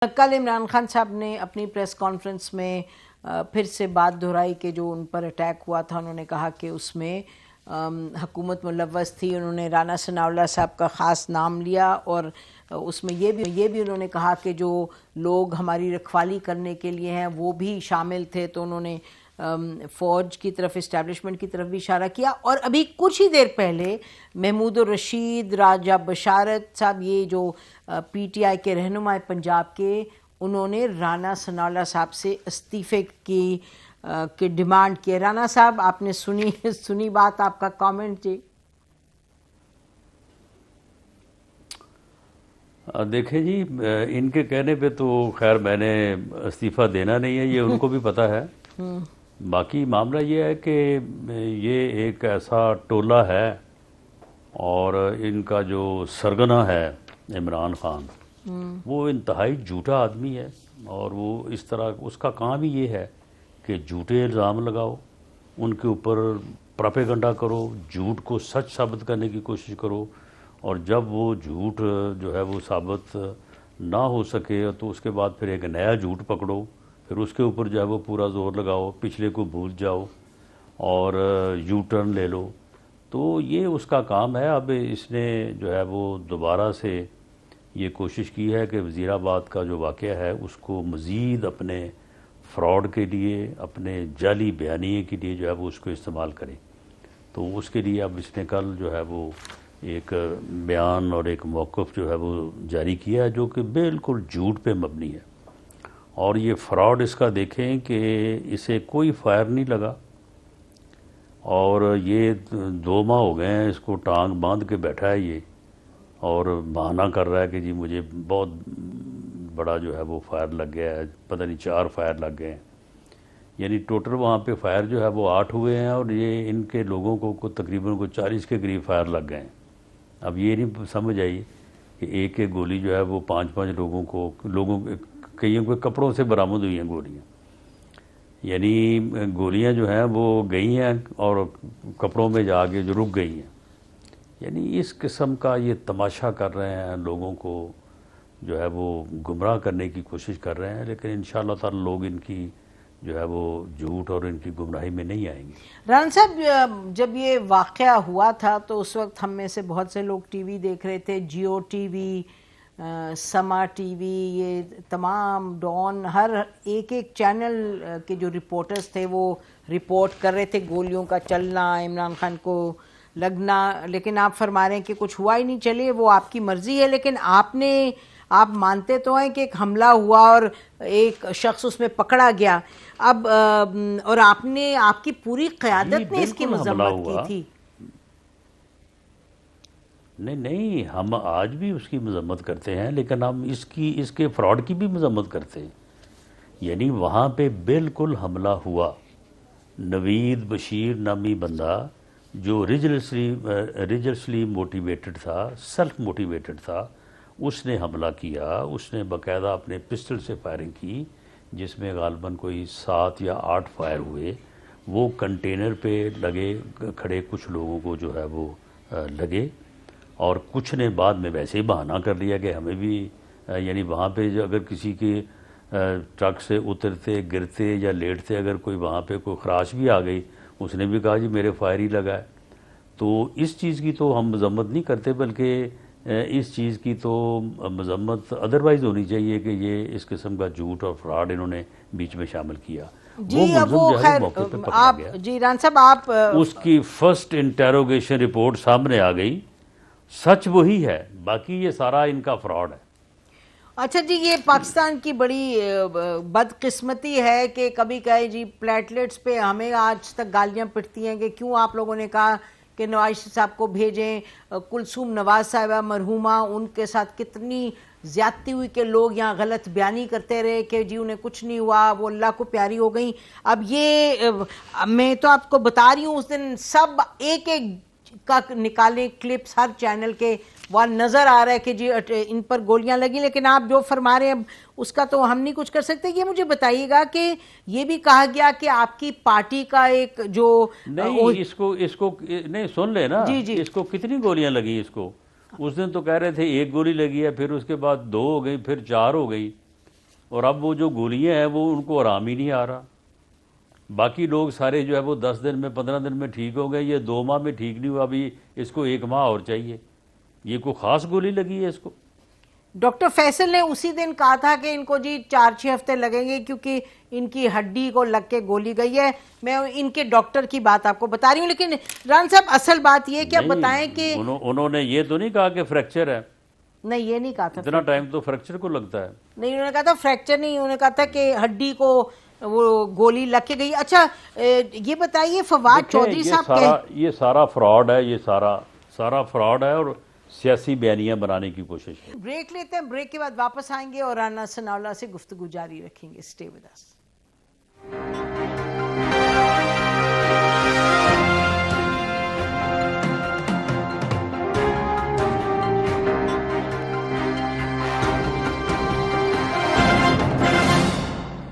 کل عمران خان صاحب نے اپنی پریس کانفرنس میں پھر سے بات دہرائی کہ جو ان پر اٹیک ہوا تھا، انہوں نے کہا کہ اس میں حکومت ملوث تھی. انہوں نے رانا ثناءاللہ صاحب کا خاص نام لیا اور اس میں یہ بھی انہوں نے کہا کہ جو لوگ ہماری رکھوالی کرنے کے لیے ہیں وہ بھی شامل تھے. تو انہوں نے فوج کی طرف، اسٹیبلشمنٹ کی طرف بھی اشارہ کیا. اور ابھی کچھ ہی دیر پہلے محمود الرشید، راجہ بشارت صاحب، یہ جو پی ٹی آئی کے رہنما پنجاب کے، انہوں نے رانا ثناءاللہ صاحب سے استعفے کی ڈیمانڈ کی. رانا صاحب، آپ نے سنی بات، آپ کا کامنٹ جی. دیکھیں جی، ان کے کہنے پہ تو خیر میں نے استعفیٰ دینا نہیں ہے، یہ ان کو بھی پتہ ہے. باقی معاملہ یہ ہے کہ یہ ایک ایسا ٹولہ ہے اور ان کا جو سرگنا ہے عمران خان، وہ انتہائی جھوٹا آدمی ہے. اور وہ اس طرح، اس کا کام ہی یہ ہے کہ جھوٹے الزام لگاؤ، ان کے اوپر پراپیگنڈا کرو، جھوٹ کو سچ ثابت کرنے کی کوشش کرو، اور جب وہ جھوٹ جو ہے وہ ثابت نہ ہو سکے تو اس کے بعد پھر ایک نیا جھوٹ پکڑو، پھر اس کے اوپر جو ہے وہ پورا زور لگاؤ، پچھلے کو بھول جاؤ اور یو ٹرن لے لو. تو یہ اس کا کام ہے. اب اس نے جو ہے وہ دوبارہ سے یہ کوشش کی ہے کہ وزیر آباد کا جو واقعہ ہے اس کو مزید اپنے فراڈ کے لیے، اپنے جعلی بیانیے کے لیے جو ہے وہ اس کو استعمال کرے. تو اس کے لیے اب اس نے کل جو ہے وہ ایک بیان اور ایک موقف جو ہے وہ جاری کیا ہے جو کہ بالکل جھوٹ پہ مبنی ہے. اور یہ فراڈ اس کا دیکھیں کہ اسے کوئی فائر نہیں لگا، اور یہ 2 ماہ ہو گئے ہیں اس کو ٹانگ باندھ کے بیٹھا ہے یہ، اور بہانہ کر رہا ہے کہ جی مجھے بہت بڑا جو ہے وہ فائر لگ گیا ہے، پتہ نہیں 4 فائر لگ گئے ہیں. یعنی ٹوٹل وہاں پہ فائر جو ہے وہ 8 ہوئے ہیں، اور یہ ان کے لوگوں کو تقریباً 40 کے قریب فائر لگ گئے ہیں. اب یہ نہیں سمجھ آئی کہ ایک گولی جو ہے وہ 5 لوگوں کئیوں کے کپڑوں سے برآمد ہوئی ہیں گولیاں. یعنی گولیاں جو ہیں وہ گئی ہیں اور کپڑوں میں جا کے جو رک گئی ہیں. یعنی اس قسم کا یہ تماشا کر رہے ہیں، لوگوں کو جو ہے وہ گمراہ کرنے کی کوشش کر رہے ہیں. لیکن انشاءاللہ تعالی لوگ ان کی جو ہے وہ جھوٹ اور ان کی گمراہی میں نہیں آئیں گے. رانا صاحب، جب یہ واقعہ ہوا تھا تو اس وقت ہم میں سے بہت سے لوگ ٹی وی دیکھ رہے تھے، جیو ٹی وی، سما ٹی وی، یہ تمام ڈان، ہر ایک چینل کے جو رپورٹرز تھے وہ رپورٹ کر رہے تھے گولیوں کا چلنا، عمران خان کو لگنا. لیکن آپ فرما رہے ہیں کہ کچھ ہوا ہی نہیں. چلیے وہ آپ کی مرضی ہے، لیکن آپ مانتے تو ہیں کہ ایک حملہ ہوا اور ایک شخص اس میں پکڑا گیا. اب اور آپ کی پوری قیادت نے اس کی مذمت کی تھی. نہیں، ہم آج بھی اس کی مذمت کرتے ہیں، لیکن ہم اس کے فراڈ کی بھی مذمت کرتے ہیں. یعنی وہاں پہ بالکل حملہ ہوا. نوید بشیر نامی بندہ جو ریلیجسلی موٹیویٹڈ تھا، سیلف موٹیویٹڈ تھا، اس نے حملہ کیا. اس نے باقاعدہ اپنے پسٹل سے فائرنگ کی، جس میں غالباً کوئی 7 یا 8 فائر ہوئے. وہ کنٹینر پہ لگے کھڑے کچھ لوگوں کو جو ہے وہ لگے، اور کچھ نے بعد میں ویسے ہی بہانہ کر لیا کہ ہمیں بھی، یعنی وہاں پہ اگر کسی کے ٹرک سے اترتے، گرتے یا لیٹتے اگر کوئی وہاں پہ کوئی خراش بھی آ گئی، اس نے بھی کہا جی میرے فائر ہی لگا ہے. تو اس چیز کی تو ہم مذمت نہیں کرتے، بلکہ اس چیز کی تو مذمت ادروائز ہونی چاہیے کہ یہ اس قسم کا جھوٹ اور فراڈ انہوں نے بیچ میں شامل کیا. جی وہ خیر آپ جی ران صاحب، آپ اس کی فرسٹ انٹیروگیشن رپورٹ سامنے آ گئی، سچ وہی ہے، باقی یہ سارا ان کا فراڈ ہے. اچھا جی، یہ پاکستان کی بڑی بدقسمتی ہے کہ کبھی کہے جی پلیٹلیٹس پہ ہمیں آج تک گالیاں پٹتی ہیں کہ کیوں آپ لوگوں نے کہا کہ نواز صاحب کو بھیجیں. کلثوم نواز صاحبہ مرحومہ، ان کے ساتھ کتنی زیادتی ہوئی کہ لوگ یہاں غلط بیانی کرتے رہے کہ جی انہیں کچھ نہیں ہوا، وہ اللہ کو پیاری ہو گئیں. اب یہ میں تو آپ کو بتا رہی ہوں، اس دن سب ایک کا نکالے کلپس ہر چینل کے، وہ نظر آ رہا ہے کہ جی ان پر گولیاں لگیں. لیکن آپ جو فرما رہے ہیں اس کا تو ہم نہیں کچھ کر سکتے. یہ مجھے بتائیے گا کہ یہ بھی کہا گیا کہ آپ کی پارٹی کا ایک جو نہیں، اس کو نہیں سن لے نا، اس کو کتنی گولیاں لگی اس کو. اس دن تو کہہ رہے تھے 1 گولی لگی ہے، پھر اس کے بعد 2 ہو گئی، پھر 4 ہو گئی. اور اب وہ جو گولیاں ہیں وہ ان کو آرام ہی نہیں آ رہا. باقی لوگ سارے جو ہے وہ 10 دن میں 15 دن میں ٹھیک ہو گئے, یہ 2 ماہ میں ٹھیک نہیں ہوا, ابھی اس کو 1 ماہ اور چاہیے. یہ کوئی خاص گولی لگی ہے اس کو؟ ڈاکٹر فیصل نے اسی دن کہا تھا کہ ان کو جی 4-6 ہفتے لگیں گے کیونکہ ان کی ہڈی کو لگ کے گولی گئی ہے. میں ان کے ڈاکٹر کی بات آپ کو بتا رہی ہوں, لیکن ران صاحب اصل بات یہ کہ آپ بتائیں کہ انہوں نے یہ تو نہیں کہا کہ فریکچر ہے. نہیں, یہ نہیں کہا تھا. اتنا ٹائم تو فریکچر کو لگتا ہے. نہیں, انہوں نے کہا تھا فریکچر نہیں, انہوں نے کہا تھا کہ ہڈی کو وہ گولی لگ کے گئی. اچھا یہ بتائیے فواد چودھری صاحب یہ سارا فراڈ ہے, یہ سارا فراڈ ہے اور سیاسی بیانیاں بنانے کی کوشش ہے. بریک لیتے ہیں, بریک کے بعد واپس آئیں گے اور رانا ثناءاللہ سے گفتگو جاری رکھیں گے. Stay with us.